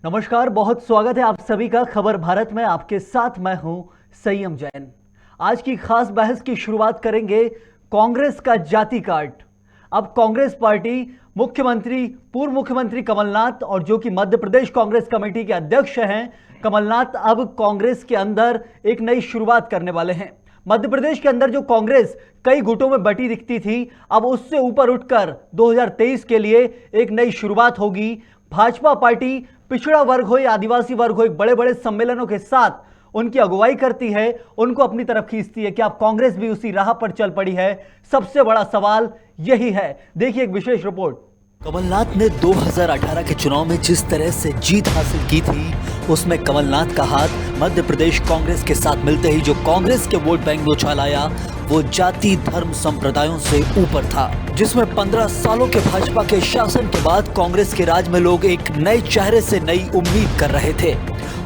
नमस्कार, बहुत स्वागत है आप सभी का खबर भारत में। आपके साथ मैं हूं संयम जैन। आज की खास बहस की शुरुआत करेंगे कांग्रेस का जाति कार्ड। अब कांग्रेस पार्टी पूर्व मुख्यमंत्री कमलनाथ और जो कि मध्य प्रदेश कांग्रेस कमेटी के अध्यक्ष हैं कमलनाथ, अब कांग्रेस के अंदर एक नई शुरुआत करने वाले हैं। मध्य प्रदेश के अंदर जो कांग्रेस कई गुटों में बटी दिखती थी, अब उससे ऊपर उठकर 2023 के लिए एक नई शुरुआत होगी। भाजपा पार्टी पिछड़ा वर्ग हो या आदिवासी वर्ग हो, एक बड़े बड़े सम्मेलनों के साथ उनकी अगुवाई करती है, उनको अपनी तरफ खींचती है। क्या कांग्रेस भी उसी राह पर चल पड़ी है? सबसे बड़ा सवाल यही है। देखिए एक विशेष रिपोर्ट। कमलनाथ ने 2018 के चुनाव में जिस तरह से जीत हासिल की थी, उसमें कमलनाथ का हाथ मध्य प्रदेश कांग्रेस के साथ मिलते ही जो कांग्रेस के वोट बैंक में उछाल आया, वो जाति धर्म संप्रदायों से ऊपर था, जिसमें 15 सालों के भाजपा के शासन के बाद कांग्रेस के राज में लोग एक नए चेहरे से नई उम्मीद कर रहे थे।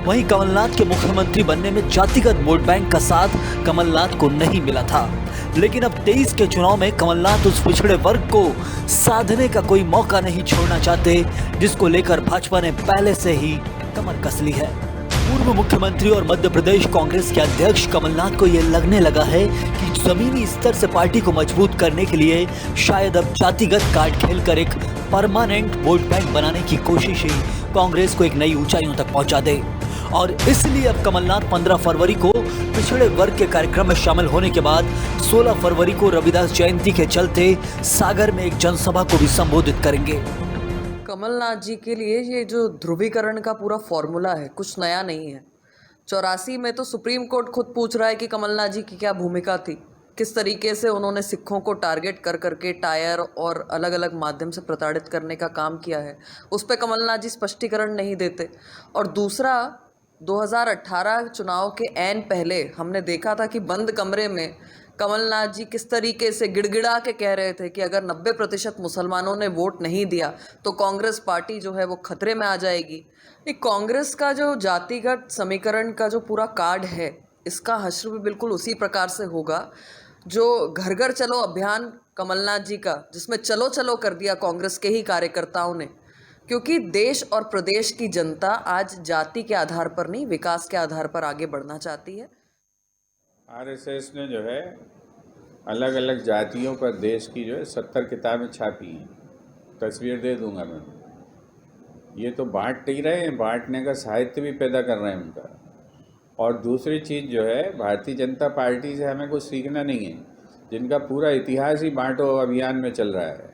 वहीं कमलनाथ के मुख्यमंत्री बनने में जातिगत वोट बैंक का साथ कमलनाथ को नहीं मिला था, लेकिन अब 23 के चुनाव में कमलनाथ उस पिछड़े वर्ग को साधने का कोई मौका नहीं छोड़ना चाहते, जिसको लेकर भाजपा ने पहले से ही कमर कस ली है। पूर्व मुख्यमंत्री और मध्य प्रदेश कांग्रेस के अध्यक्ष कमलनाथ को यह लगने लगा है कि जमीनी स्तर से पार्टी को मजबूत करने के लिए शायद अब जातिगत कार्ड खेलकर एक परमानेंट वोट बैंक बनाने की कोशिश ही कांग्रेस को एक नई ऊंचाइयों तक पहुंचा दे। और इसलिए अब कमलनाथ 15 फरवरी को पिछड़े वर्ग के कार्यक्रम में शामिल होने के बाद 16 फरवरी को रविदास जयंती के चलते सागर में एक जनसभा को भी संबोधित करेंगे। कमलनाथ जी के लिए ये जो ध्रुवीकरण का पूरा फॉर्मूला है, कुछ नया नहीं है। 84 में तो सुप्रीम कोर्ट खुद पूछ रहा है कि कमलनाथ जी की क्या भूमिका थी, किस तरीके से उन्होंने सिखों को टारगेट कर करके टायर और अलग अलग माध्यम से प्रताड़ित करने का काम किया है। उस पर कमलनाथ जी स्पष्टीकरण नहीं देते। और दूसरा, 2018 चुनाव के ऐन पहले हमने देखा था कि बंद कमरे में कमलनाथ जी किस तरीके से गिड़गिड़ा के कह रहे थे कि अगर 90% मुसलमानों ने वोट नहीं दिया तो कांग्रेस पार्टी जो है वो खतरे में आ जाएगी। ये कांग्रेस का जो जातिगत समीकरण का जो पूरा कार्ड है, इसका हश्र भी बिल्कुल उसी प्रकार से होगा जो घर घर चलो अभियान कमलनाथ जी का, जिसमें चलो चलो कर दिया कांग्रेस के ही कार्यकर्ताओं ने। क्योंकि देश और प्रदेश की जनता आज जाति के आधार पर नहीं, विकास के आधार पर आगे बढ़ना चाहती है। आरएसएस ने जो है अलग अलग जातियों पर देश की जो है 70 किताबें छापी हैं। तस्वीर दे दूंगा मैं। ये तो बांट ही रहे हैं, बांटने का साहित्य भी पैदा कर रहे हैं उनका। और दूसरी चीज़ जो है, भारतीय जनता पार्टी से हमें कुछ सीखना नहीं है, जिनका पूरा इतिहास ही बांटो अभियान में चल रहा है।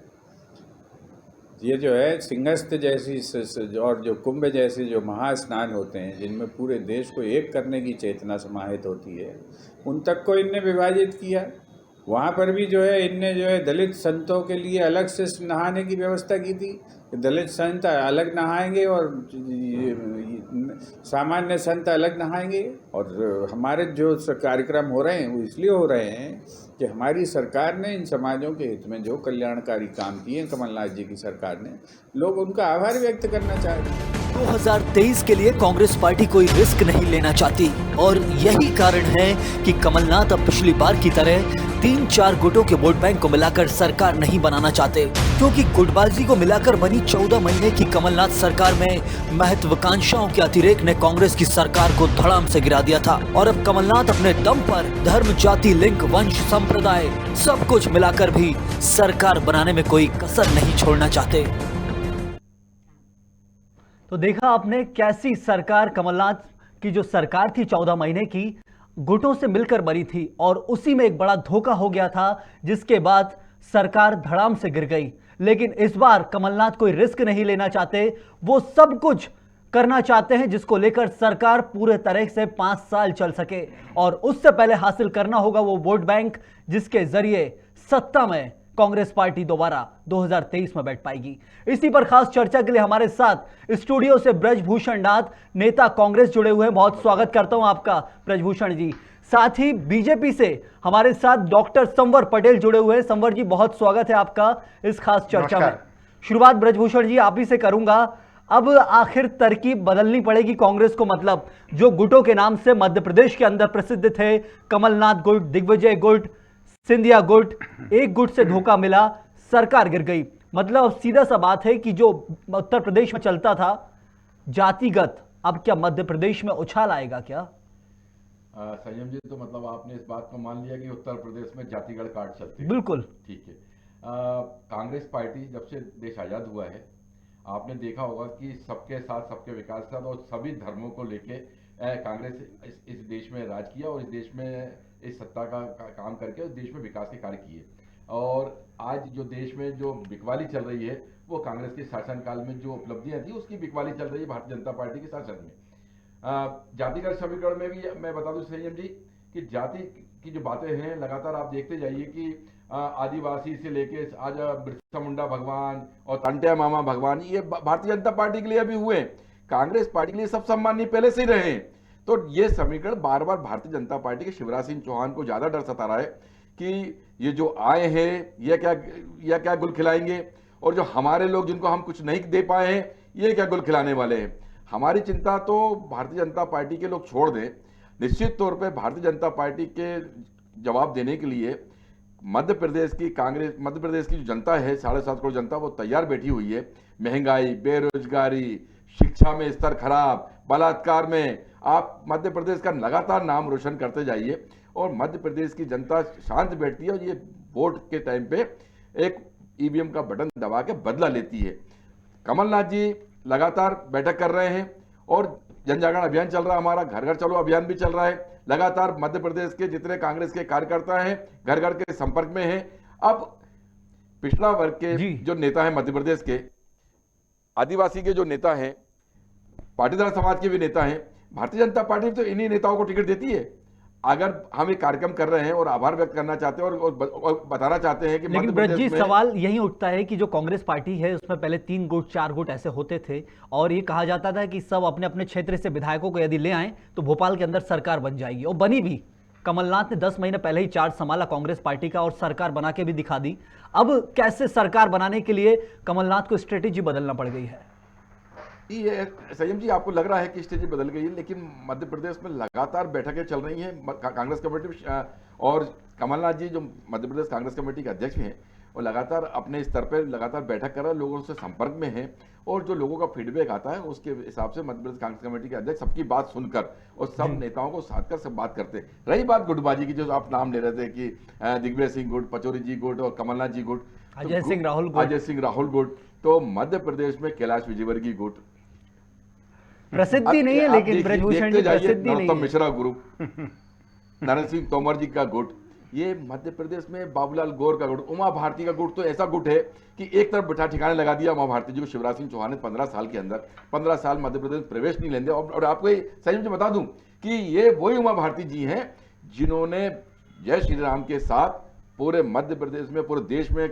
ये जो है सिंहस्थ जैसी और जो कुंभ जैसे जो महास्नान होते हैं, जिनमें पूरे देश को एक करने की चेतना समाहित होती है, उन तक को इनने विभाजित किया। वहाँ पर भी जो है इनने जो है दलित संतों के लिए अलग से नहाने की व्यवस्था की थी। दलित संत अलग नहाएंगे और सामान्य संत अलग नहाएंगे। और हमारे जो कार्यक्रम हो रहे हैं वो इसलिए हो रहे हैं कि हमारी सरकार ने इन समाजों के हित में जो कल्याणकारी काम किए हैं, कमलनाथ जी की सरकार ने, लोग उनका आभार व्यक्त करना चाहते हैं। 2023 के लिए कांग्रेस पार्टी कोई रिस्क नहीं लेना चाहती और यही कारण है कि कमलनाथ अब पिछली बार की तरह 3-4 गुटों के वोट बैंक को मिलाकर सरकार नहीं बनाना चाहते, क्योंकि गुटबाजी को मिलाकर बनी 14 महीने की कमलनाथ सरकार में महत्वाकांक्षाओं के अतिरेक ने कांग्रेस की सरकार को धड़ाम से गिरा दिया था। और अब कमलनाथ अपने दम पर धर्म, जाति, लिंग, वंश, संप्रदाय सब कुछ मिलाकर भी सरकार बनाने में कोई कसर नहीं छोड़ना चाहते। तो देखा आपने कैसी सरकार कमलनाथ की जो सरकार थी 14 महीने की, गुटों से मिलकर बनी थी और उसी में एक बड़ा धोखा हो गया था, जिसके बाद सरकार धड़ाम से गिर गई। लेकिन इस बार कमलनाथ कोई रिस्क नहीं लेना चाहते, वो सब कुछ करना चाहते हैं जिसको लेकर सरकार पूरे तरह से 5 साल चल सके। और उससे पहले हासिल करना होगा वो वोट बैंक जिसके जरिए सत्ता में कांग्रेस पार्टी दोबारा 2023 में बैठ पाएगी। इसी पर खास चर्चा के लिए हमारे साथ स्टूडियो से ब्रजभूषण नाथ, नेता कांग्रेस, जुड़े हुए हैं। बहुत स्वागत करता हूं आपका ब्रजभूषण जी। साथ ही बीजेपी से हमारे साथ डॉक्टर संवर पटेल जुड़े हुए हैं। संवर जी, बहुत स्वागत है आपका इस खास चर्चा में। शुरुआत ब्रजभूषण जी आप ही से करूंगा। अब आखिर तरकीब बदलनी पड़ेगी कांग्रेस को, मतलब जो गुटों के नाम से मध्य प्रदेश के अंदर प्रसिद्ध थे, कमलनाथ गुट, दिग्विजय गुट, सिंधिया गुट, एक गुट से धोखा मिला, सरकार गिर गई। मतलब सीधा सा बात है कि जो उत्तर प्रदेश में चलता था जातिगत अब क्या मध्य प्रदेश में उछाल आएगा क्या? संयम जी, तो मतलब आपने इस बात को मान लिया कि उत्तर प्रदेश में जातिगत काट चलते हैं। बिल्कुल। ठीक है। कांग्रेस पार्टी जब से देश आज़ाद हुआ है, आपने देखा होगा कि सबके साथ सबके विकास के साथ और सभी धर्मों को लेके कांग्रेस इस देश में राज किया और इस देश में इस सत्ता का काम करके उस देश में विकास के कार्य किए। और आज जो देश में जो बिकवाली चल रही है वो कांग्रेस के शासनकाल में जो उपलब्धियां थी उसकी बिकवाली चल रही है भारतीय जनता पार्टी के शासन में। जातिगत समीकरण में भी मैं बता दूं संयम जी कि जाति की जो बातें हैं लगातार आप देखते जाइए कि आदिवासी से लेके आज बिरसा मुंडा भगवान और तंटिया मामा भगवान, ये भारतीय जनता पार्टी के लिए अभी हुए, कांग्रेस पार्टी के लिए सब सम्मानीय पहले से ही रहे हैं। तो ये समीकरण बार बार भारतीय जनता पार्टी के शिवराज सिंह चौहान को ज्यादा डर सता रहा है कि ये जो आए हैं ये क्या गुल खिलाएंगे, और जो हमारे लोग जिनको हम कुछ नहीं दे पाए हैं ये क्या गुल खिलाने वाले हैं। हमारी चिंता तो भारतीय जनता पार्टी के लोग छोड़ दें। निश्चित तौर पे भारतीय जनता पार्टी के जवाब देने के लिए मध्य प्रदेश की जो जनता है, 7.5 करोड़ जनता, वो तैयार बैठी हुई है। महंगाई, बेरोजगारी, शिक्षा में स्तर खराब, बलात्कार में आप मध्य प्रदेश का लगातार नाम रोशन करते जाइए और मध्य प्रदेश की जनता शांत बैठती है और ये वोट के टाइम पे एक ईवीएम का बटन दबा के बदला लेती है। कमलनाथ जी लगातार बैठक कर रहे हैं और जन जागरण अभियान चल रहा है, हमारा घर घर चलो अभियान भी चल रहा है। लगातार मध्य प्रदेश के जितने कांग्रेस के कार्यकर्ता हैं घर घर के संपर्क में हैं। अब पिछड़ा वर्ग के जो नेता हैं मध्य प्रदेश के, आदिवासी के जो नेता हैं, पाटीदार समाज के भी नेता हैं, भारतीय जनता पार्टी तो इन्हीं नेताओं को टिकट देती है। अगर हम एक कार्यक्रम कर रहे हैं और आभार व्यक्त करना चाहते हैं और बताना चाहते हैं कि लेकिन ब्रज जी सवाल यही उठता है कि जो कांग्रेस पार्टी है उसमें पहले 3 गुट 4 गुट ऐसे होते थे और ये कहा जाता था कि सब अपने अपने क्षेत्र से विधायकों को यदि ले आए तो भोपाल के अंदर सरकार बन जाएगी, और बनी भी। कमलनाथ ने 10 महीने पहले ही चार्ज संभाला कांग्रेस पार्टी का और सरकार बना के भी दिखा दी। अब कैसे सरकार बनाने के लिए कमलनाथ को स्ट्रेटेजी बदलना पड़ गई है? ये संयम जी, आपको लग रहा है कि स्ट्रेटेजी बदल गई है, लेकिन मध्य प्रदेश में लगातार बैठकें चल रही हैं कांग्रेस कमेटी और कमलनाथ जी जो मध्य प्रदेश कांग्रेस कमेटी के अध्यक्ष हैं और लगातार अपने स्तर पर लगातार बैठक कर रहे हैं, लोगों से संपर्क में हैं और जो लोगों का फीडबैक आता है उसके हिसाब से मध्य प्रदेश कांग्रेस कमेटी के अध्यक्ष सबकी बात सुनकर और सब नेताओं को साथ कर सब बात करते हैं। रही बात गुटबाजी की, जो आप नाम ले रहे थे कि दिग्विजय सिंह गुट, पचौरी जी गुट और कमलनाथ जी गुट, अजय सिंह राहुल गुट, तो मध्य प्रदेश में कैलाश विजयवर्गीय गुट प्रसिद्धि नहीं है, लेकिन ब्रजभूषण जी प्रसिद्धि नहीं है। मिश्रा ग्रुप, नरेंद्र सिंह तोमर जी का गुट, ये मध्य प्रदेश में बाबूलाल गौर का गुट, उमा भारती का गुट तो ऐसा गुट है कि एक तरफ बिठा ठिकाने लगा दिया उमा भारती जी को शिवराज सिंह चौहान ने 15 साल के अंदर। 15 साल मध्य प्रदेश में प्रवेश नहीं लेंगे। और आपको संयम से बता दूं कि ये वही उमा भारती जी हैं जिन्होंने जय श्री राम के साथ पूरे मध्य प्रदेश में, पूरे देश में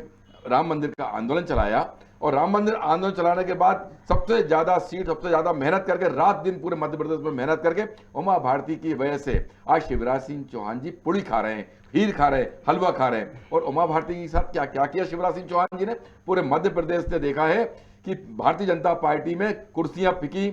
राम मंदिर का आंदोलन चलाया और राम मंदिर आंदोलन चलाने के बाद सबसे ज्यादा सीट, सबसे ज्यादा मेहनत करके, रात दिन पूरे मध्य प्रदेश में मेहनत करके उमा भारती की वजह से आज शिवराज सिंह चौहान जी पुड़ी खा रहे हैं, खीर खा रहे हैं, हलवा खा रहे हैं। और उमा भारती के साथ क्या क्या किया शिवराज सिंह चौहान जी ने? पूरे मध्य प्रदेश ने देखा है कि भारतीय जनता पार्टी में कुर्सियां पिकी,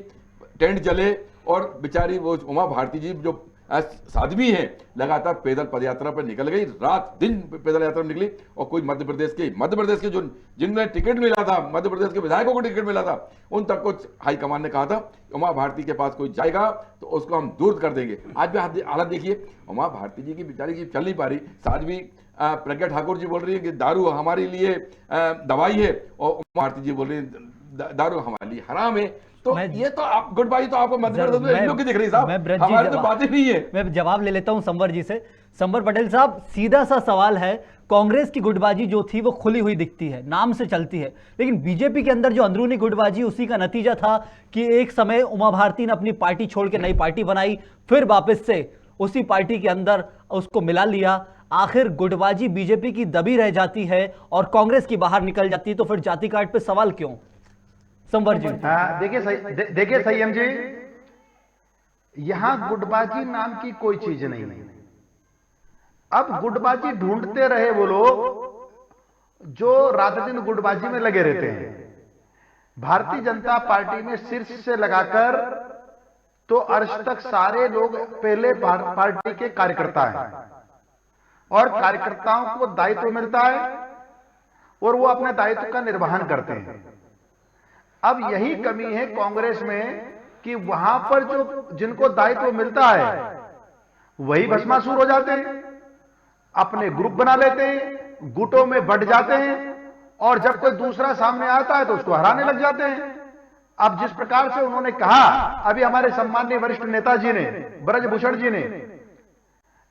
टेंट जले और बेचारी वो उमा भारती जी जो साध्वी हैं लगातार पैदल पदयात्रा पर निकल गई, रात दिन पैदल यात्रा निकली और कोई मध्य प्रदेश के जो जिनमें टिकट मिला था, मध्य प्रदेश के विधायकों को टिकट मिला था, उन तक को हाईकमान ने कहा था उमा भारती के पास कोई जाएगा तो उसको हम दूर कर देंगे। आज भी हालत देखिए, उमा भारती जी की बेचारी की चल नहीं पा रही। साध्वी प्रज्ञा ठाकुर जी बोल रही है कि दारू हमारे लिए दवाई है और उमा भारती जी बोल रही है दारू हमारे लिए हराम है। तो ये तो आप गुटबाजी तो आपको मध्य प्रदेश में लोग की दिख रही साहब, हमारे तो बातें नहीं है। मैं जवाब ले लेता हूं संवर जी से। संवर पटेल साहब, सीधा सा सवाल है, कांग्रेस की गुटबाजी जो थी वो खुली हुई दिखती है, नाम से चलती है, लेकिन बीजेपी के अंदर जो अंदरूनी गुटबाजी, उसी का नतीजा था कि एक समय उमा भारती ने अपनी पार्टी छोड़ के नई पार्टी बनाई, फिर वापस से उसी पार्टी के अंदर उसको मिला लिया। आखिर गुटबाजी बीजेपी की दबी रह जाती है और कांग्रेस की बाहर निकल जाती है, तो फिर जाति काट पे सवाल क्यों? संवर जी। देखिए संयम जी, यहां गुटबाजी नाम की कोई चीज नहीं है। अब गुटबाजी ढूंढते रहे वो लोग जो रात दिन गुटबाजी में लगे रहते हैं। भारतीय जनता पार्टी में शीर्ष से लगाकर तो अर्श तक सारे लोग पहले पार्टी के कार्यकर्ता हैं और कार्यकर्ताओं को दायित्व मिलता है और वो अपने दायित्व का निर्वहन करते हैं। अब यही कमी है कांग्रेस में कि वहां पर जो जिनको दायित्व मिलता है वही भस्मासुर हो जाते हैं, अपने ग्रुप बना लेते हैं, गुटों में बंट जाते हैं और जब कोई दूसरा सामने आता है तो उसको हराने लग जाते हैं। अब जिस प्रकार से उन्होंने कहा अभी हमारे सम्माननीय वरिष्ठ नेताजी ने, ब्रजभूषण जी ने,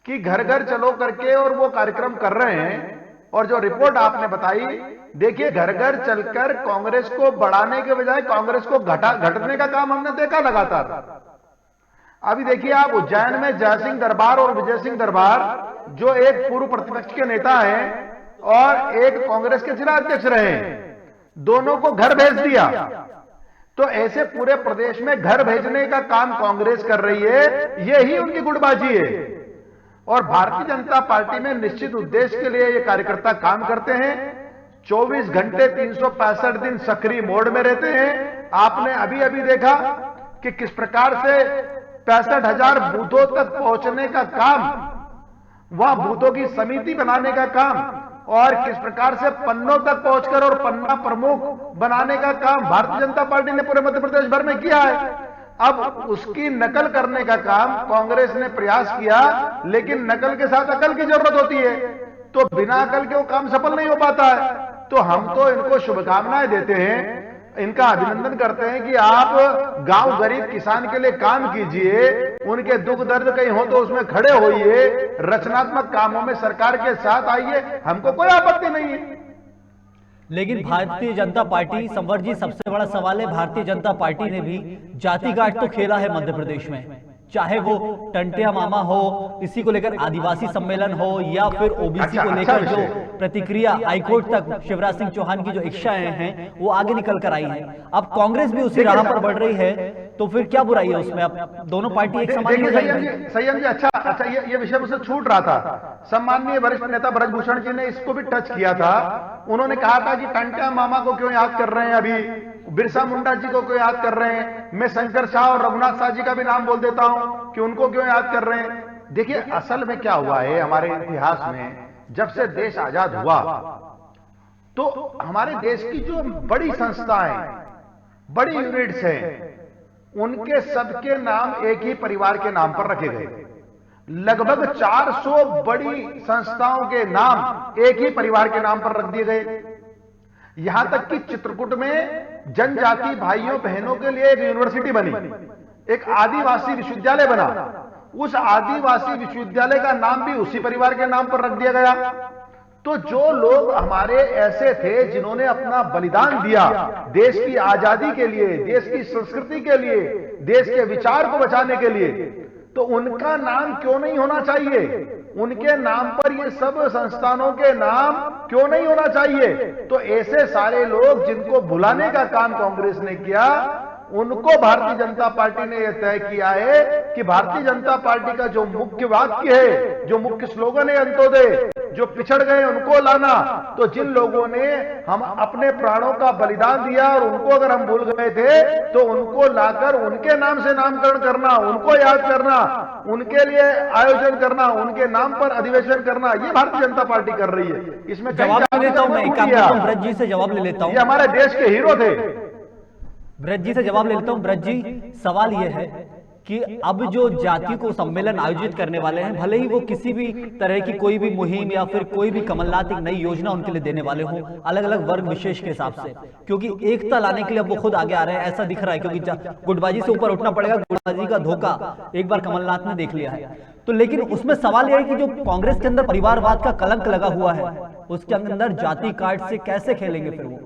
कि घर घर चलो करके और वो कार्यक्रम कर रहे हैं, और जो रिपोर्ट आपने बताई, देखिए घर घर चलकर कांग्रेस को बढ़ाने के बजाय कांग्रेस को घटने का काम हमने देखा लगातार। अभी देखिए आप उज्जैन में जयसिंह दरबार और विजय सिंह दरबार, जो एक पूर्व प्रतिपक्ष के नेता हैं और एक कांग्रेस के जिला अध्यक्ष रहे, दोनों को घर भेज दिया। तो ऐसे पूरे प्रदेश में घर भेजने का काम कांग्रेस कर रही है, यही उनकी गुटबाजी है। और भारतीय जनता पार्टी में निश्चित उद्देश्य के लिए ये कार्यकर्ता काम करते हैं, 24 घंटे 365 दिन सक्रिय मोड में रहते हैं। आपने अभी अभी देखा कि किस प्रकार से 65,000 बूथों तक पहुंचने का काम, वहां बूथों की समिति बनाने का काम, और किस प्रकार से पन्नों तक पहुंचकर और पन्ना प्रमुख बनाने का काम भारतीय जनता पार्टी ने पूरे मध्य प्रदेश भर में किया है। अब उसकी नकल करने का काम कांग्रेस ने प्रयास किया, लेकिन नकल के साथ अकल की जरूरत होती है, तो बिना अकल के वो काम सफल नहीं हो पाता है। तो हम तो इनको शुभकामनाएं देते हैं, इनका अभिनंदन करते हैं कि आप गांव गरीब किसान के लिए काम कीजिए, उनके दुख दर्द कहीं हो तो उसमें खड़े होइए, रचनात्मक कामों में सरकार के साथ आइए, हमको कोई आपत्ति नहीं है। लेकिन भारतीय जनता पार्टी, संवर जी, सबसे बड़ा सवाल है, भारतीय जनता पार्टी ने भी जाति काट तो खेला है मध्य प्रदेश में, चाहे वो टंटिया मामा हो, इसी को लेकर आदिवासी सम्मेलन हो, या फिर ओबीसी को लेकर जो प्रतिक्रिया हाईकोर्ट तक शिवराज सिंह चौहान की जो इच्छाएं हैं वो आगे निकल कर आई हैं। अब कांग्रेस भी उसी राह पर बढ़ रही है, तो फिर क्या बुराई है उसमें? अब दोनों पार्टी एक समान हो जाएंगी। संयम जी, अच्छा ये विषय मुझसे छूट रहा था। सम्माननीय वरिष्ठ नेता ब्रजभूषण जी ने इसको भी टच किया था। उन्होंने कहा था कि टंटिया मामा को क्यों याद कर रहे हैं, अभी बिरसा मुंडा जी को क्यों याद कर रहे हैं, मैं शंकर शाह और रघुनाथ शाह जी का भी नाम बोल देता हूं कि उनको क्यों याद कर रहे हैं। देखिए असल में क्या हुआ है हमारे इतिहास में, जब से देश आजाद हुआ तो हमारे देश की जो बड़ी संस्थाएं, बड़ी यूनिट्स हैं, उनके सबके नाम एक ही परिवार के नाम पर रखे गए। लगभग 400 बड़ी संस्थाओं के नाम एक ही परिवार के नाम पर रख दिए गए। यहां तक कि चित्रकूट में जनजाति भाइयों बहनों के लिए एक यूनिवर्सिटी बनी, एक आदिवासी विश्वविद्यालय बना, उस आदिवासी विश्वविद्यालय का नाम भी उसी परिवार के नाम पर रख दिया गया। तो जो लोग हमारे ऐसे थे जिन्होंने अपना बलिदान दिया देश की आजादी के लिए, देश की संस्कृति के लिए, देश के विचार को बचाने के लिए, तो उनका नाम क्यों नहीं होना चाहिए? उनके नाम पर ये सब संस्थानों के नाम क्यों नहीं होना चाहिए? तो ऐसे सारे लोग जिनको भुलाने का काम कांग्रेस ने किया, उनको भारतीय जनता पार्टी ने यह तय किया है कि भारतीय जनता पार्टी का जो मुख्य वाक्य है, जो मुख्य स्लोगन है अंत्योदय, जो पिछड़ गए उनको लाना, तो जिन लोगों ने हम अपने प्राणों का बलिदान दिया और उनको अगर हम भूल गए थे, तो उनको लाकर उनके नाम से नामकरण करना, उनको याद करना, उनके लिए आयोजन करना, उनके नाम पर अधिवेशन करना, ये भारतीय जनता पार्टी कर रही है। इसमें जवाब ले लेता हूं मैं, ब्रज जी से जवाब ले लेता हूं। ये हमारे देश के हीरो थे। ब्रज जी से जवाब ले लेता हूं। ब्रज जी, सवाल यह है कि अब जो जाति को सम्मेलन आयोजित करने वाले हैं, भले ही वो किसी भी तरह की कोई भी मुहिम या फिर कोई भी कमलनाथ एक नई योजना उनके लिए देने वाले हों, अलग अलग वर्ग विशेष के हिसाब से, क्योंकि एकता लाने के लिए अब वो खुद आगे आ रहे हैं, ऐसा दिख रहा है, क्योंकि गुटबाजी से ऊपर उठना पड़ेगा। गुटबाजी का धोखा एक बार कमलनाथ ने देख लिया है। तो लेकिन उसमें सवाल यह है कि जो कांग्रेस के अंदर परिवारवाद का कलंक लगा हुआ है, उसके अंदर जाति कार्ड से कैसे खेलेंगे फिर वो?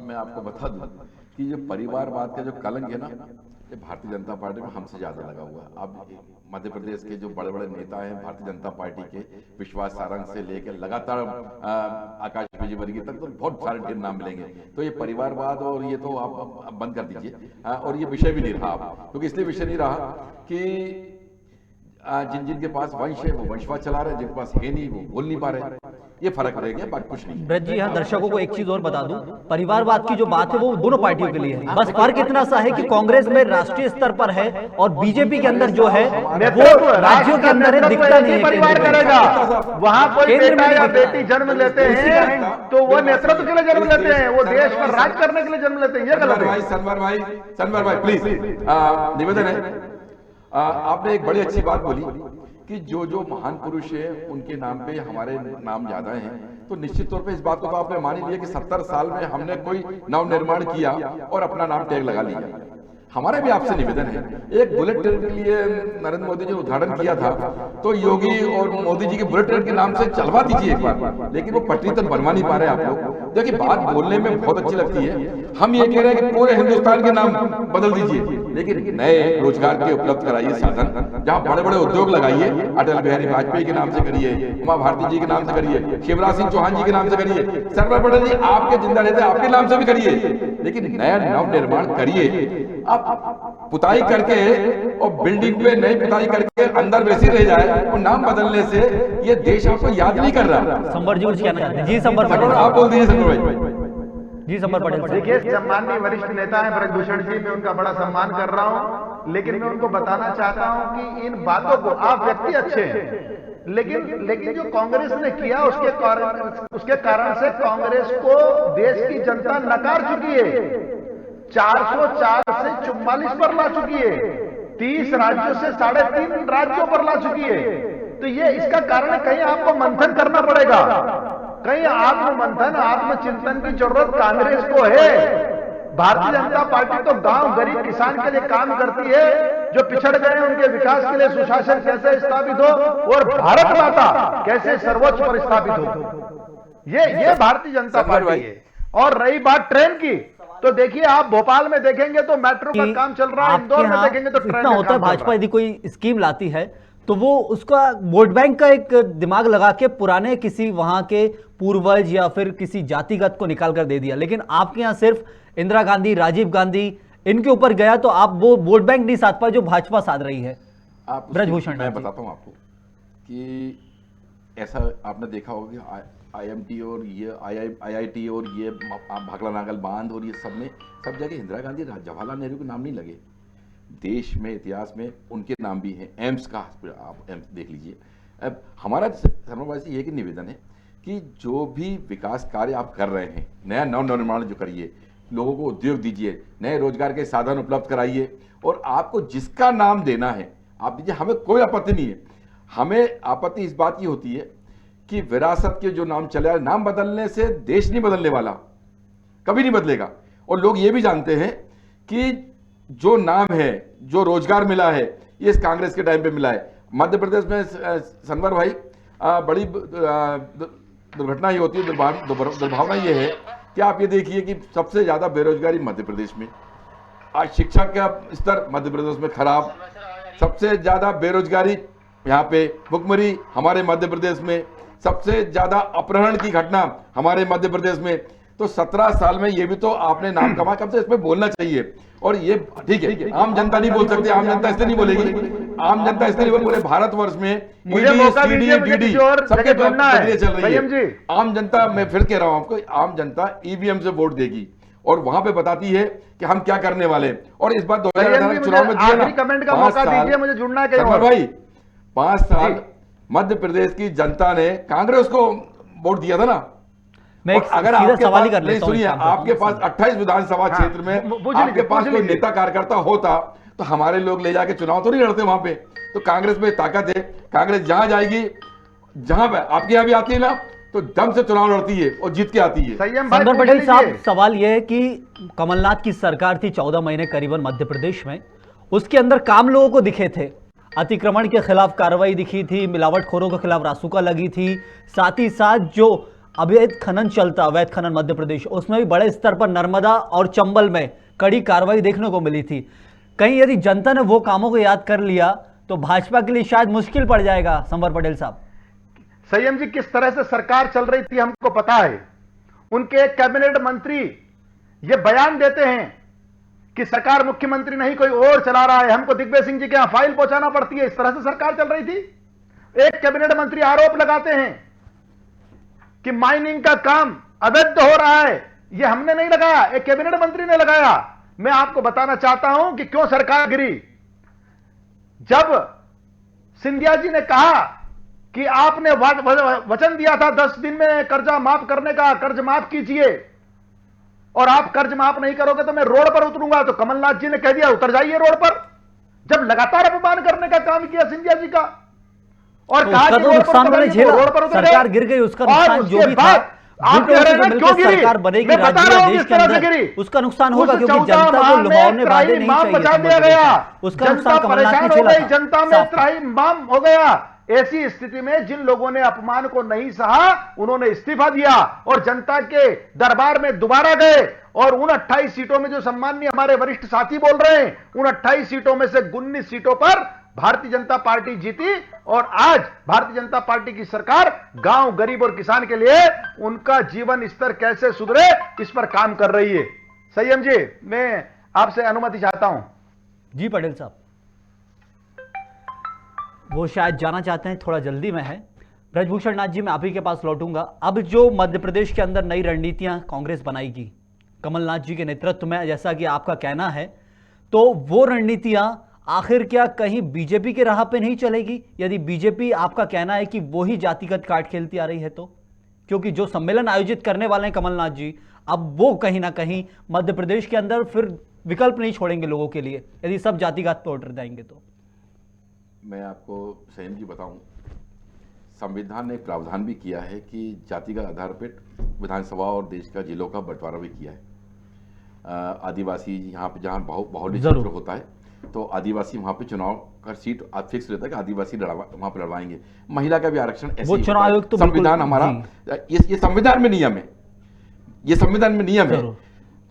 मैं आपको बता दूं कि जो परिवारवाद का जो कलंक है ना, ये भारतीय जनता पार्टी में हमसे ज्यादा लगा हुआ है। अब मध्य प्रदेश के जो बड़े बड़े नेता हैं भारतीय जनता पार्टी के, विश्वास सारंग से लेकर लगातार आकाश विजयवर्गीय तक, तो बहुत सारे ढेर नाम मिलेंगे। तो ये परिवारवाद और ये तो आप बंद कर दीजिए, और ये विषय भी नहीं रहा, क्योंकि इसलिए विषय नहीं रहा कि जिन जिन के पास वंश है वो वंशवाद चला रहे हैं, जिनके पास है नहीं वो बोल नहीं पा रहे। ये फर्क रह गया, बाकी कुछ नहीं है। ब्रज जी, यहाँ दर्शकों को एक चीज और बता दूं, परिवारवाद की जो बात है वो दोनों पार्टियों के लिए है। बस फर्क इतना सा है कि कांग्रेस में राष्ट्रीय स्तर पर है और बीजेपी के अंदर जो है वो राज्यों के अंदर है, दिखता नहीं है। परिवार करेगा, वहां कोई बेटा या बेटी जन्म लेते हैं तो वो नेतृत्व के लिए जन्म लेते हैं, वो देश पर राज करने के लिए जन्म लेते हैं। ये गलत है। सनवर भाई प्लीज, निवेदन है, आपने एक बड़ी अच्छी बात बोली कि जो जो महान पुरुष है उनके नाम पे हमारे नाम ज्यादा हैं, तो निश्चित तौर पे इस बात को तो आपने मान ही लिया कि 70 साल में हमने कोई नव निर्माण किया और अपना नाम टैग लगा लिया। हमारा भी आपसे निवेदन है, एक बुलेट ट्रेन के लिए नरेंद्र मोदी ने उद्घाटन किया था, तो योगी और मोदी जी के बुलेट ट्रेन के नाम से चलवा दीजिए एक बार, लेकिन वो पटरी तक बनवा नहीं पा रहे आप लोग। देखिए, बात बोलने में बहुत अच्छी लगती है, हम ये कह रहे हैं कि पूरे हिंदुस्तान के नाम बदल दीजिए, लेकिन नए रोजगार के उपलब्ध कराइए साधन, जहां बड़े बड़े उद्योग लगाइए, अटल बिहारी वाजपेयी के नाम से करिए, उमा भारती जी के नाम से करिए, शिवराज सिंह चौहान जी के नाम से करिए, सरदार पटेल जी आपके जिंदा रहते आपके नाम से भी करिए, लेकिन नया नव निर्माण करिए। आप पुताई करके और बिल्डिंग पे नई पुताई करके अंदर वैसे रह जाए और नाम बदलने से ये देश आपको याद नहीं कर रहा। संबर जी कुछ कहना चाहते हैं? जी संबर पटेल, आप बोल दीजिए संबर भाई। जी संबर पटेल। देखिए, सम्माननीय वरिष्ठ नेता है ब्रजभूषण जी, मैं उनका बड़ा सम्मान कर रहा हूं, लेकिन मैं उनको बताना चाहता हूं कि इन बातों को, आप व्यक्ति अच्छे हैं, लेकिन जो कांग्रेस ने किया उसके कारण से कांग्रेस को देश की जनता नकार चुकी है। 404 से 44 पर ला चुकी है, 30 राज्यों से 3.5 राज्यों पर ला चुकी है। तो ये इसका कारण है, कहीं आपको मंथन करना पड़ेगा, कहीं आत्ममंथन आत्मचिंतन की जरूरत कांग्रेस को है। भारतीय जनता पार्टी तो गांव गरीब किसान के लिए काम करती है, जो पिछड़ गए उनके विकास के लिए सुशासन कैसे स्थापित हो और भारत माता कैसे सर्वोच्च पर स्थापित हो, ये भारतीय जनता पार्टी है। और रही बात ट्रेन की, तो देखिए, आप भोपाल में देखेंगे तो मेट्रो का काम चल रहा है, इंदौर में देखेंगे तो ट्रेन इतना होता है। भाजपा यदि कोई स्कीम लाती है तो वो उसका वोट बैंक का एक दिमाग लगा के पुराने किसी वहां के पूर्वज या फिर किसी जातिगत को निकाल कर दे दिया, लेकिन आपके यहाँ सिर्फ इंदिरा गांधी, राजीव गांधी इनके ऊपर गया, तो आप वो वोट बैंक नहीं साध पाए जो भाजपा साध रही है। ब्रजभूषण, मैं बताता हूँ आपको कि ऐसा आपने देखा होगा कि IMT और ये IIT और ये भाखड़ा नागल बांध और ये सब जगह इंदिरा गांधी, जवाहरलाल नेहरू के नाम नहीं लगे। देश में इतिहास में उनके नाम भी हैं। एम्स का आप एम्स देख लीजिए। अब हमारा शर्मा से ये निवेदन है कि जो भी विकास कार्य आप कर रहे हैं, नया नव निर्माण जो करिए, लोगों को उद्योग दीजिए, नए रोजगार के साधन उपलब्ध कराइए, और आपको जिसका नाम देना है आप दीजिए, हमें कोई आपत्ति नहीं है। हमें आपत्ति इस बात की होती है कि विरासत के जो नाम चले, नाम बदलने से देश नहीं बदलने वाला, कभी नहीं बदलेगा। और लोग ये भी जानते हैं कि जो नाम है, जो रोजगार मिला है, ये इस कांग्रेस के टाइम पे मिला है। मध्य प्रदेश में सनवर भाई बड़ी दुर्घटना ही होती है, दुर्भावना ये है कि आप ये देखिए कि सबसे ज्यादा बेरोजगारी मध्य प्रदेश में, आज शिक्षा का स्तर मध्य प्रदेश में खराब, सबसे ज्यादा बेरोजगारी यहाँ पे, भुखमरी हमारे मध्य प्रदेश में, सबसे ज्यादा अपहरण की घटना हमारे मध्य प्रदेश में। तो 17 साल में ये भी तो आपने नाम कमा, कब से इसमें बोलना चाहिए। और ये ठीक है, आम जनता नहीं बोल सकती, आम जनता इसलिए नहीं बोलेगी, आम जनता इसलिए नहीं बोले, पूरे भारतवर्ष में मुझे मौका दीजिए, मुझे किसी और सबके जगह बोलना है। चल रही संयम जी, है। आम जनता, मैं फिर कह रहा हूं आपको, आम जनता EVM से वोट देगी और वहां पे बताती है कि हम क्या करने वाले। और इस बार 2018 के चुनाव में आखिरी कमेंट का मौका दीजिए, मुझे जुड़ना है। भाई 5 साल मध्य प्रदेश की जनता ने कांग्रेस को वोट दिया था ना। मैं एक अगर सीधा आपके सवाल ही पास, कर नहीं लेता हूं सुनिए, आपके पास 28 विधानसभा क्षेत्र में आपके पास कोई नेता कार्यकर्ता होता तो हमारे लोग ले जाके चुनाव तो नहीं लड़ते वहां पे। तो कांग्रेस में ताकत है, कांग्रेस जहां जाएगी, जहां आपके यहां भी आती है ना, तो दम से चुनाव लड़ती है और जीत के आती है। संबर पटेल साहब, सवाल यह है कि कमलनाथ की सरकार थी 14 महीने करीबन मध्य प्रदेश में, उसके अंदर काम लोगों को दिखे थे, अतिक्रमण के खिलाफ कार्रवाई दिखी थी, मिलावटखोरों के खिलाफ रासुका लगी थी, साथ ही साथ जो अवैध खनन चलता, अवैध खनन मध्य प्रदेश, उसमें भी बड़े स्तर पर नर्मदा और चंबल में कड़ी कार्रवाई देखने को मिली थी। कहीं यदि जनता ने वो कामों को याद कर लिया तो भाजपा के लिए शायद मुश्किल पड़ जाएगा। संवर पटेल साहब, संयम जी, किस तरह से सरकार चल रही थी हमको पता है। उनके कैबिनेट मंत्री ये बयान देते हैं कि सरकार मुख्यमंत्री नहीं कोई और चला रहा है, हमको दिग्विजय सिंह जी के यहां फाइल पहुंचाना पड़ती है, इस तरह से सरकार चल रही थी। एक कैबिनेट मंत्री आरोप लगाते हैं कि माइनिंग का काम अवैध हो रहा है, यह हमने नहीं लगाया, एक कैबिनेट मंत्री ने लगाया। मैं आपको बताना चाहता हूं कि क्यों सरकार गिरी। जब सिंधिया जी ने कहा कि आपने वचन दिया था 10 दिन में कर्जा माफ करने का, कर्ज माफ कीजिए, और आप कर्ज माफ नहीं करोगे तो मैं रोड पर उतरूंगा, तो कमलनाथ जी ने कह दिया उतर जाइए रोड पर। जब लगातार अपमान करने का काम किया सिंधिया जी का, और तो कहा उसका कि तो रोड पर नुकसान उतर उन्होंने जाइए, तो झेला, रोड पर उतर सरकार गए। गिर गई, उसका और नुकसान उसके जो भी था, बाद आप गुटों कह से रहे हैं ना मिलकर क्यों गिरी? सरकार बनेगी मैं बता राज्य रहा या हूं देश किस के तरह से अंदर, गिरी। उसका नुकसान होगा उस क्योंकि 14 जनता को माह में लुभावने वादे त्राही नहीं माम चाहिए बचा थे दिया मध्य गया, प्रदेश में। उसका जनता नुकसान कमलनाथ परेशान ने हो झेला गई, था। जनता में साफ था। त्राही माम हो गया। ऐसी स्थिति में जिन लोगों ने अपमान को नहीं सहा उन्होंने इस्तीफा दिया और जनता के दरबार में दोबारा गए, और उन 28 सीटों में जो सम्माननीय हमारे वरिष्ठ साथी बोल रहे हैं, उन 28 सीटों में से 19 सीटों पर भारतीय जनता पार्टी जीती, और आज भारतीय जनता पार्टी की सरकार गांव, गरीब और किसान के लिए उनका जीवन स्तर कैसे सुधरे इस पर काम कर रही है। संयम जी, मैं आपसे अनुमति चाहता हूं। जी पटेल साहब, वो शायद जाना चाहते हैं, थोड़ा जल्दी में है। ब्रजभूषण नाथ जी, मैं आप ही के पास लौटूंगा। अब जो मध्य प्रदेश के अंदर नई रणनीतियां कांग्रेस बनाएगी कमलनाथ जी के नेतृत्व में, जैसा कि आपका कहना है, तो वो रणनीतियां आखिर क्या कहीं बीजेपी के राह पे नहीं चलेगी? यदि बीजेपी, आपका कहना है कि वो ही जातिगत कार्ड खेलती आ रही है, तो क्योंकि जो सम्मेलन आयोजित करने वाले हैं कमलनाथ जी, अब वो कहीं ना कहीं मध्य प्रदेश के अंदर फिर विकल्प नहीं छोड़ेंगे लोगों के लिए, यदि सब जातिगत पे ऑर्डर देंगे तो। मैं आपको संयम जी बताऊं, संविधान ने एक प्रावधान भी किया है कि जाति का आधार पर विधानसभा और देश का जिलों का बंटवारा भी किया है। आदिवासी यहाँ पे जहाँ बाहुल्य क्षेत्र होता है, तो आदिवासी वहाँ पे चुनाव का सीट फिक्स रहता है कि आदिवासी वहाँ पे लड़वाएंगे। महिला का भी आरक्षण ऐसे वो ही चुनाव होता है। आयोग तो संविधान हमारा, ये संविधान में नियम है, ये संविधान में नियम है।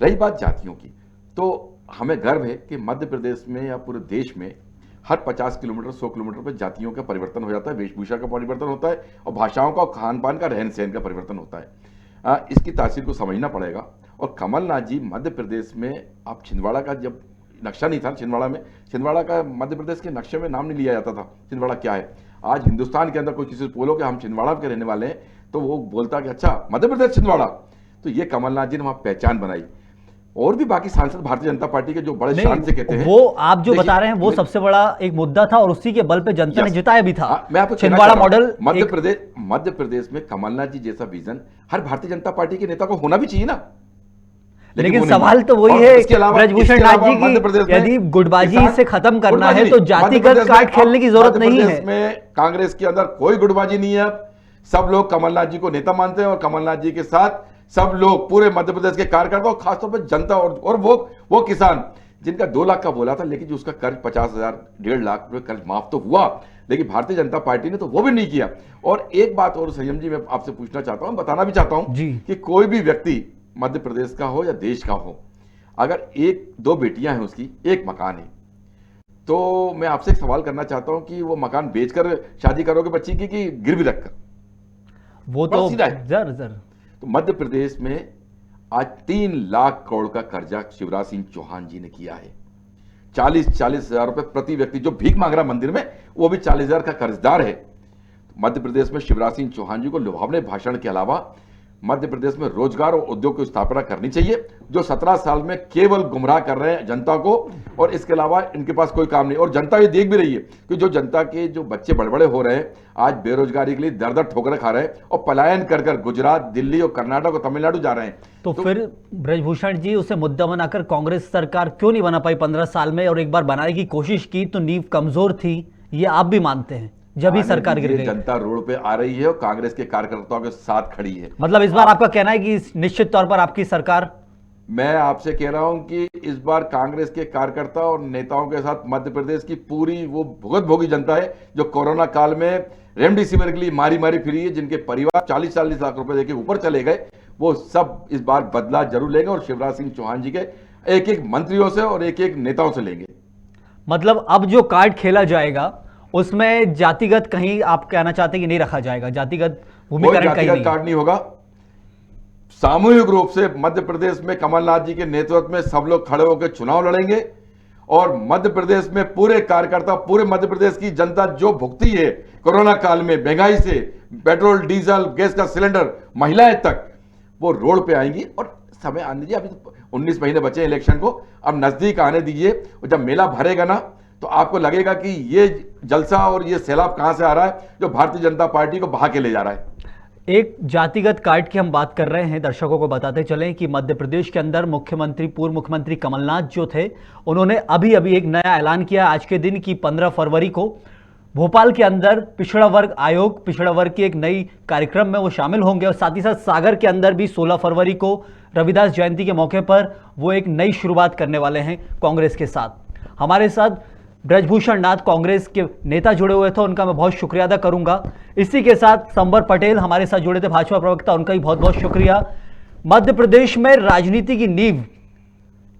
रही बात जातियों की, तो हमें गर्व है कि मध्य प्रदेश में या पूरे देश में हर 50 किलोमीटर 100 किलोमीटर पर जातियों का परिवर्तन हो जाता है, वेशभूषा का परिवर्तन होता है, और भाषाओं का, खान पान का, रहन सहन का परिवर्तन होता है। इसकी तासीर को समझना पड़ेगा। और कमलनाथ जी मध्य प्रदेश में, आप छिंदवाड़ा का जब नक्शा नहीं था, छिंदवाड़ा का मध्य प्रदेश के नक्शे में नाम नहीं लिया जाता था। छिंदवाड़ा क्या है? आज हिंदुस्तान के अंदर कोई किसी से बोलो कि हम छिंदवाड़ा के रहने वाले हैं, तो वो बोलता कि अच्छा मध्य प्रदेश छिंदवाड़ा। तो ये कमलनाथ जी ने वहाँ पहचान बनाई। और भी बाकी सांसद भारतीय जनता पार्टी के जो बड़े शान से कहते हैं, वो आप जो बता रहे हैं वो सबसे बड़ा एक मुद्दा था, और उसी के बल पे जनता ने जिताया भी था। मैं आपको छिंदवाड़ा मॉडल, मध्य प्रदेश में कमलनाथ जी जैसा विजन हर भारतीय जनता पार्टी के नेता को होना भी चाहिए ना। लेकिन सवाल तो वही है ब्रजभूषण नाथ जी की, यदि गुटबाजी से खत्म करना है तो जातिगत कार्ड खेलने की जरूरत नहीं है। में कांग्रेस के अंदर कोई गुटबाजी नहीं है। सब लोग कमलनाथ जी को नेता मानते हैं, और कमलनाथ जी के साथ सब लोग, पूरे मध्य प्रदेश के कार्यकर्ता और खासतौर पर जनता, और वो किसान जिनका 2 लाख का बोला था, लेकिन जो उसका कर्ज 50,000 1.5 लाख रुपए कर्ज माफ तो हुआ, लेकिन भारतीय जनता पार्टी ने तो वो भी नहीं किया। और एक बात और संयम जी, मैं आपसे पूछना चाहता हूं, बताना भी चाहता हूं कि कोई भी व्यक्ति मध्य प्रदेश का हो या देश का हो, अगर 1-2 बेटियां हैं, उसकी एक मकान है, तो मैं आपसे एक सवाल करना चाहता हूं कि वो मकान बेचकर शादी करोगे बच्ची की, कि गिरवी रखकर? वो तो जर तो मध्य प्रदेश में आज 3 लाख करोड़ का कर्जा शिवराज सिंह चौहान जी ने किया है। 40-40 हजार रुपए प्रति व्यक्ति, जो भीख मांग रहा मंदिर में, वो भी 40,000 का कर्जदार है। मध्य प्रदेश में शिवराज सिंह चौहान जी को लुभावने भाषण के अलावा मध्य प्रदेश में रोजगार और उद्योग की स्थापना करनी चाहिए, जो 17 साल में केवल गुमराह कर रहे हैं जनता को, और इसके अलावा इनके पास कोई काम नहीं। और जनता ये देख भी रही है कि जो जनता के जो बच्चे बड़े हो रहे हैं, आज बेरोजगारी के लिए दर ठोकरें खा रहे हैं, और पलायन कर गुजरात, दिल्ली और कर्नाटक और तमिलनाडु जा रहे हैं। तो फिर ब्रजभूषण जी, उसे मुद्दा बनाकर कांग्रेस सरकार क्यों नहीं बना पाई 15 साल में, और एक बार बनाने की कोशिश की तो नींव कमजोर थी, ये आप भी मानते हैं, जब भी सरकार गिर गई। जनता रोड पे आ रही है और कांग्रेस के कार्यकर्ताओं के साथ खड़ी है। मतलब इस बार आपका कहना है कि निश्चित तौर पर आपकी सरकार, मैं आपसे कह रहा हूं कि इस बार कांग्रेस के कार्यकर्ता और नेताओं के साथ मध्य प्रदेश की पूरी वो भुगतभोगी जनता है, जो कोरोना काल में रेमडेसिविर के लिए मारी फिरी है, जिनके परिवार 40-40 लाख रुपए देके ऊपर चले गए, वो सब इस बार बदला जरूर लेंगे, और शिवराज सिंह चौहान जी के एक मंत्रियों से और एक नेताओं से लेंगे। मतलब अब जो कार्ड खेला जाएगा उसमें जातिगत, कहीं आप कहना चाहते हैं कि नहीं रखा जाएगा, जातिगत भूमिकरण कहीं नहीं, कार्ड नहीं होगा। सामूहिक रूप से मध्य प्रदेश में कमलनाथ जी के नेतृत्व में सब लोग खड़े होकर चुनाव लड़ेंगे और मध्य प्रदेश में पूरे कार्यकर्ता, पूरे मध्य प्रदेश की जनता जो भुगती है कोरोना काल में महंगाई से, पेट्रोल डीजल गैस का सिलेंडर, महिलाएं तक, वो रोड पे आएंगी। और समय आने दीजिए, अभी तो 19 महीने बचे हैं इलेक्शन को, अब नजदीक आने दीजिए। और जब मेला भरेगा ना तो आपको लगेगा कि ये जलसा और ये सैलाब कहां से आ रहा है जो भारतीय जनता पार्टी को बहा के ले जा रहा है। एक जातिगत कार्ड की हम बात कर रहे हैं, दर्शकों को बताते चलें कि मध्य प्रदेश के अंदर मुख्यमंत्री, पूर्व मुख्यमंत्री कमलनाथ जो थे, उन्होंने अभी अभी एक नया ऐलान किया आज के दिन की 15 फरवरी को भोपाल के अंदर पिछड़ा वर्ग आयोग, पिछड़ा वर्ग की एक नई कार्यक्रम में वो शामिल होंगे। और साथ ही साथ सागर के अंदर भी 16 फरवरी को रविदास जयंती के मौके पर वो एक नई शुरुआत करने वाले हैं कांग्रेस के साथ। हमारे साथ ब्रजभूषण नाथ कांग्रेस के नेता जुड़े हुए थे, उनका मैं बहुत शुक्रिया अदा करूंगा। इसी के साथ संबर पटेल हमारे साथ जुड़े थे, भाजपा प्रवक्ता, उनका भी बहुत बहुत शुक्रिया। मध्य प्रदेश में राजनीति की नींव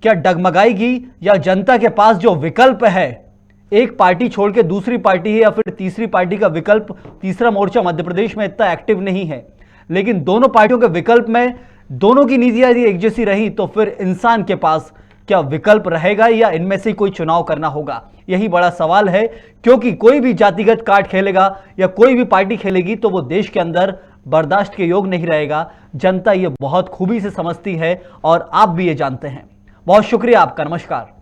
क्या डगमगाएगी या जनता के पास जो विकल्प है, एक पार्टी छोड़ के दूसरी पार्टी है या फिर तीसरी पार्टी का विकल्प, तीसरा मोर्चा मध्य प्रदेश में इतना एक्टिव नहीं है, लेकिन दोनों पार्टियों के विकल्प में दोनों की नीतियां यदि एक जैसी रही तो फिर इंसान के पास क्या विकल्प रहेगा या इनमें से कोई चुनाव करना होगा, यही बड़ा सवाल है। क्योंकि कोई भी जातिगत कार्ड खेलेगा या कोई भी पार्टी खेलेगी तो वो देश के अंदर बर्दाश्त के योग नहीं रहेगा। जनता ये बहुत खूबी से समझती है और आप भी ये जानते हैं। बहुत शुक्रिया आपका, नमस्कार।